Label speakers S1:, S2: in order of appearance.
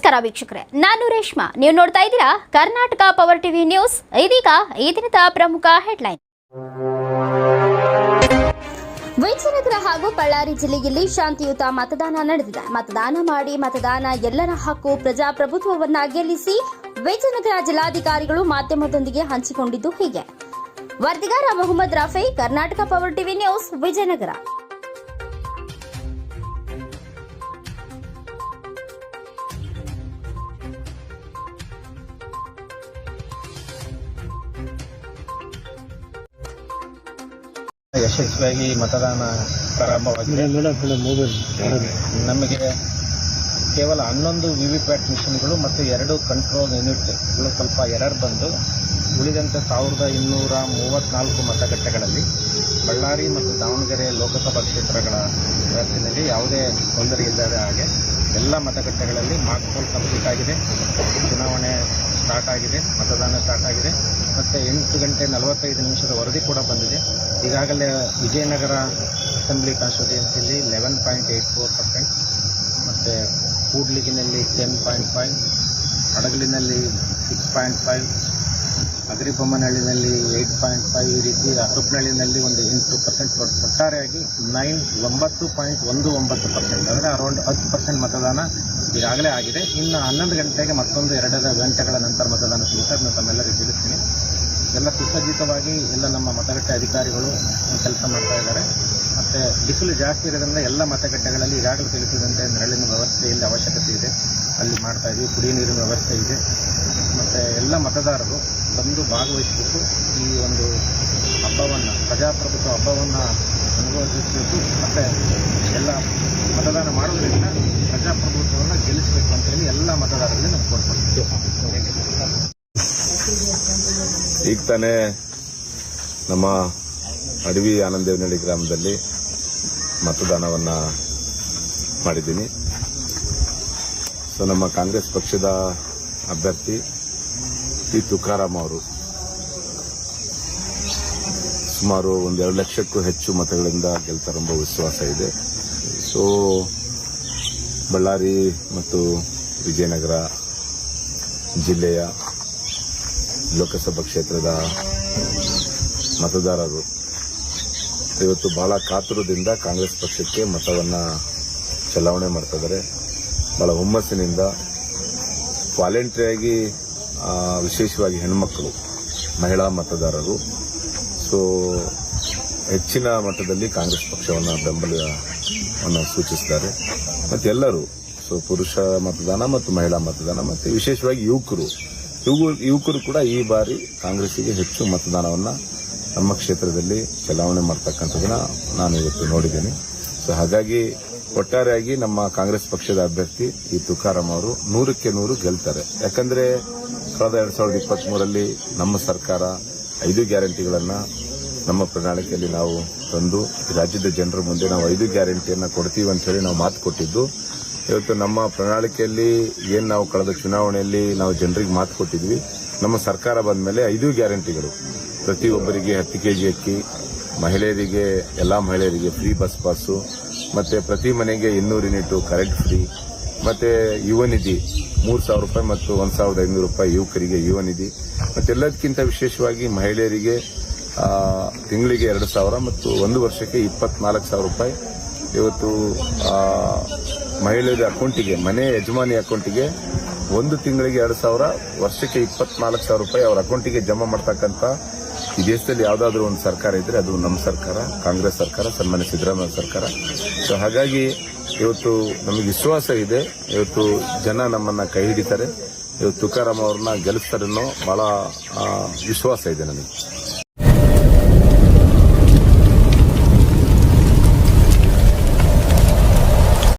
S1: ನಮಸ್ಕಾರ ವೀಕ್ಷಕರೇ, ನಾನು ರೇಷ್ಮಾ. ನೀವು ನೋಡ್ತಾ ಇದ್ದೀರಾ ಕರ್ನಾಟಕ ಪವರ್ ಟಿವಿ ನ್ಯೂಸ್. ಇದೀಗ ಈ ದಿನದ ಪ್ರಮುಖ ಹೆಡ್ಲೈನ್. ವಿಜಯನಗರ ಹಾಗೂ ಬಳ್ಳಾರಿ ಜಿಲ್ಲೆಯಲ್ಲಿ ಶಾಂತಿಯುತ ಮತದಾನ ನಡೆದಿದೆ. ಮತದಾನ ಮಾಡಿ ಮತದಾನ ಎಲ್ಲರ ಹಕ್ಕು, ಪ್ರಜಾಪ್ರಭುತ್ವವನ್ನ ಗೆಲ್ಲಿಸಿ ವಿಜಯನಗರ ಜಿಲ್ಲಾಧಿಕಾರಿಗಳು ಮಾಧ್ಯಮದೊಂದಿಗೆ ಹಂಚಿಕೊಂಡಿದ್ದು ಹೀಗೆ. ವರದಿಗಾರ Mohammed Rafi, Karnataka power TV news, Vijayanagara.
S2: ಯಶಸ್ವಿಯಾಗಿ ಮತದಾನ ಪ್ರಾರಂಭವಾಗಿದೆ. ನಮಗೆ ಕೇವಲ 11 ವಿವಿಪ್ಯಾಟ್ ಮಿಷನ್ಗಳು ಮತ್ತು 2 ಕಂಟ್ರೋಲ್ ಯೂನಿಟ್ಗಳು ಸ್ವಲ್ಪ ಎರರ್ ಬಂದು ಉಳಿದಂತೆ 1234 ಮತಗಟ್ಟೆಗಳಲ್ಲಿ ಬಳ್ಳಾರಿ ಮತ್ತು ದಾವಣಗೆರೆ ಲೋಕಸಭಾ ಕ್ಷೇತ್ರಗಳ ವ್ಯಾಪ್ತಿಯಲ್ಲಿ ಯಾವುದೇ ತೊಂದರೆ ಇಲ್ಲದ ಹಾಗೆ ಎಲ್ಲ ಮತಗಟ್ಟೆಗಳಲ್ಲಿ ಮಾಕ್ ಪೋಲ್ ಕಂಪ್ಲೀಟ್ ಆಗಿದೆ. ಚುನಾವಣೆ ಸ್ಟಾರ್ಟ್ ಆಗಿದೆ, ಮತದಾನ ಸ್ಟಾರ್ಟ್ ಆಗಿದೆ ಮತ್ತು 8 ಗಂಟೆ 45 ನಿಮಿಷದ ವರದಿ ಕೂಡ ಬಂದಿದೆ. ಈಗಾಗಲೇ ವಿಜಯನಗರ ಅಸೆಂಬ್ಲಿ ಕಾನ್ಸ್ಟಿಟ್ಯೂಯೆನ್ಸಿಯಲ್ಲಿ 11.84%, ಮತ್ತು ಕೂಡ್ಲಿಗಿನಲ್ಲಿ 10.5%, ಹಡಗಲಿನಲ್ಲಿ 6.5%, ಅಗರಿಬೊಮ್ಮನಹಳ್ಳಿನಲ್ಲಿ 8.5%, ಈ ರೀತಿ ಹರಪನಹಳ್ಳಿನಲ್ಲಿ ಒಂದು 8%, ಒಟ್ಟಾರೆಯಾಗಿ 9.19%, ಅಂದರೆ ಅರೌಂಡ್ 10% ಮತದಾನ ಈಗಾಗಲೇ ಆಗಿದೆ. ಇನ್ನು 11 ಗಂಟೆಗೆ ಮತ್ತೊಂದು 2 ಗಂಟೆಗಳ ನಂತರ ಮತದಾನ ಸಿಗುತ್ತೆ. ಅದನ್ನು ತಮ್ಮೆಲ್ಲರಿಗೂ ತಿಳಿಸ್ತೀನಿ. ಎಲ್ಲ ಸುಸಜ್ಜಿತವಾಗಿ ಎಲ್ಲ ನಮ್ಮ ಮತಗಟ್ಟೆ ಅಧಿಕಾರಿಗಳು ಕೆಲಸ ಮಾಡ್ತಾ ಇದ್ದಾರೆ. ಮತ್ತು ಬಿಸಿಲು ಜಾಸ್ತಿ ಇರೋದ್ರಿಂದ ಎಲ್ಲ ಮತಗಟ್ಟೆಗಳಲ್ಲಿ ಈಗಾಗಲೇ ತಿಳಿಸಿದಂತೆ ನೆರಳಿನ ವ್ಯವಸ್ಥೆಯಲ್ಲಿ ಅವಶ್ಯಕತೆ ಇದೆ, ಅಲ್ಲಿ ಮಾಡ್ತಾ ಇದ್ದೀವಿ. ಕುಡಿಯ ನೀರಿನ ವ್ಯವಸ್ಥೆ ಇದೆ. ಮತ್ತು ಎಲ್ಲ ಮತದಾರರು ಬಂದು ಭಾಗವಹಿಸಬೇಕು. ಈ ಒಂದು ಹಬ್ಬವನ್ನು, ಪ್ರಜಾಪ್ರಭುತ್ವ ಹಬ್ಬವನ್ನು ಅನುಭವಿಸಬೇಕು. ಮತ್ತು ಎಲ್ಲ ಮತದಾನ ಮಾಡೋದ್ರಿಂದ ಪ್ರಜಾಪ್ರಭುತ್ವವನ್ನು ಗೆಲ್ಲಿಸಬೇಕು ಅಂತೇಳಿ ಎಲ್ಲ ಮತದಾರರಲ್ಲಿ ನಾವು ಕೋರ್ಕೊಳ್ತೀವಿ.
S3: ಈಗ ತಾನೇ ನಮ್ಮ ಅಡವಿ ಆನಂದೇವನಹಳ್ಳಿ ಗ್ರಾಮದಲ್ಲಿ ಮತದಾನವನ್ನು ಮಾಡಿದ್ದೀನಿ. ಸೊ ನಮ್ಮ ಕಾಂಗ್ರೆಸ್ ಪಕ್ಷದ ಅಭ್ಯರ್ಥಿ ಟಿ ತುಕಾರಾಮ್ ಅವರು ಸುಮಾರು 1-2 ಲಕ್ಷಕ್ಕೂ ಹೆಚ್ಚು ಮತಗಳಿಂದ ಗೆಲ್ತಾರೆಂಬ ವಿಶ್ವಾಸ ಇದೆ. ಸೊ ಬಳ್ಳಾರಿ ಮತ್ತು ವಿಜಯನಗರ ಜಿಲ್ಲೆಯ ಲೋಕಸಭಾ ಕ್ಷೇತ್ರದ ಮತದಾರರು ಇವತ್ತು ಬಹಳ ಕಾತುರದಿಂದ ಕಾಂಗ್ರೆಸ್ ಪಕ್ಷಕ್ಕೆ ಮತವನ್ನು ಚಲಾವಣೆ ಮಾಡ್ತಾ ಇದ್ದಾರೆ. ಬಹಳ ಹುಮ್ಮಸ್ಸಿನಿಂದ ವಾಲಂಟ್ರಿಯಾಗಿ, ವಿಶೇಷವಾಗಿ ಹೆಣ್ಮಕ್ಕಳು, ಮಹಿಳಾ ಮತದಾರರು ಸೊ ಹೆಚ್ಚಿನ ಮಟ್ಟದಲ್ಲಿ ಕಾಂಗ್ರೆಸ್ ಪಕ್ಷವನ್ನು ಬೆಂಬಲವನ್ನು ಸೂಚಿಸಿದ್ದಾರೆ. ಮತ್ತು ಎಲ್ಲರೂ ಸೊ ಪುರುಷ ಮತದಾನ ಮತ್ತು ಮಹಿಳಾ ಮತದಾನ ಮತ್ತು ವಿಶೇಷವಾಗಿ ಯುವಕರು ಕೂಡ ಈ ಬಾರಿ ಕಾಂಗ್ರೆಸ್ಸಿಗೆ ಹೆಚ್ಚು ಮತದಾನವನ್ನು ನಮ್ಮ ಕ್ಷೇತ್ರದಲ್ಲಿ ಚಲಾವಣೆ ಮಾಡ್ತಕ್ಕಂಥದ್ದನ್ನ ನಾನು ಇವತ್ತು ನೋಡಿದ್ದೇನೆ. ಸೊ ಹಾಗಾಗಿ ಒಟ್ಟಾರೆಯಾಗಿ ನಮ್ಮ ಕಾಂಗ್ರೆಸ್ ಪಕ್ಷದ ಅಭ್ಯರ್ಥಿ ಈ ತುಕಾರಾಮ್ ಅವರು 100ಕ್ಕೆ 100 ಗೆಲ್ತಾರೆ. ಯಾಕಂದ್ರೆ ಕಳೆದ 2023ರಲ್ಲಿ ನಮ್ಮ ಸರ್ಕಾರ 5 ಗ್ಯಾರಂಟಿಗಳನ್ನು ನಮ್ಮ ಪ್ರಣಾಳಿಕೆಯಲ್ಲಿ ನಾವು ತಂದು ರಾಜ್ಯದ ಜನರ ಮುಂದೆ ನಾವು 5 ಗ್ಯಾರಂಟಿಯನ್ನು ಕೊಡ್ತೀವಿ ಅಂತ ಹೇಳಿ ನಾವು ಮಾತು ಕೊಟ್ಟಿದ್ದು. ಇವತ್ತು ನಮ್ಮ ಪ್ರಣಾಳಿಕೆಯಲ್ಲಿ ಏನು ನಾವು ಕಳೆದ ಚುನಾವಣೆಯಲ್ಲಿ ನಾವು ಜನರಿಗೆ ಮಾತು ಕೊಟ್ಟಿದ್ವಿ, ನಮ್ಮ ಸರ್ಕಾರ ಬಂದ ಮೇಲೆ 5 ಗ್ಯಾರಂಟಿಗಳು, ಪ್ರತಿಯೊಬ್ಬರಿಗೆ 10 kg ಅಕ್ಕಿ, ಮಹಿಳೆಯರಿಗೆ ಎಲ್ಲ ಮಹಿಳೆಯರಿಗೆ ಫ್ರೀ ಬಸ್ ಪಾಸು, ಮತ್ತೆ ಪ್ರತಿ ಮನೆಗೆ 200 ಯೂನಿಟ್ ಕರೆಂಟ್ ಫ್ರೀ, ಮತ್ತೆ ಯುವ ನಿಧಿ 3,000 ರೂಪಾಯಿ ಮತ್ತು 1,500 ರೂಪಾಯಿ ಯುವಕರಿಗೆ ಯುವ ನಿಧಿ, ಮತ್ತೆಲ್ಲದಕ್ಕಿಂತ ವಿಶೇಷವಾಗಿ ಮಹಿಳೆಯರಿಗೆ ತಿಂಗಳಿಗೆ 2,000 ಮತ್ತು 1 ವರ್ಷಕ್ಕೆ 24,000 ರೂಪಾಯಿ ಇವತ್ತು ಮಹಿಳೆಯರ ಅಕೌಂಟಿಗೆ, ಮನೆ ಯಜಮಾನಿ ಅಕೌಂಟಿಗೆ 1 ತಿಂಗಳಿಗೆ 2,000, ವರ್ಷಕ್ಕೆ 24,000 ರೂಪಾಯಿ ಅವರ ಅಕೌಂಟಿಗೆ ಜಮಾ ಮಾಡ್ತಕ್ಕಂಥ ಈ ದೇಶದಲ್ಲಿ ಯಾವುದಾದ್ರೂ ಒಂದು ಸರ್ಕಾರ ಇದ್ರೆ ಅದು ನಮ್ಮ ಸರ್ಕಾರ, ಕಾಂಗ್ರೆಸ್ ಸರ್ಕಾರ, ಸನ್ಮಾನ್ಯ ಸಿದ್ದರಾಮಯ್ಯ ಸರ್ಕಾರ. ಸೊ ಹಾಗಾಗಿ ಇವತ್ತು ನಮಗೆ ವಿಶ್ವಾಸ ಇದೆ, ಇವತ್ತು ಜನ ನಮ್ಮನ್ನ ಕೈ ಹಿಡಿತಾರೆ, ಇವತ್ತು ತುಕಾರಾಮ್ ಅವ್ರನ್ನ ಗೆಲ್ಲಿಸ್ತಾರೆ ಅನ್ನೋ ಬಹಳ ವಿಶ್ವಾಸ ಇದೆ ನನಗೆ.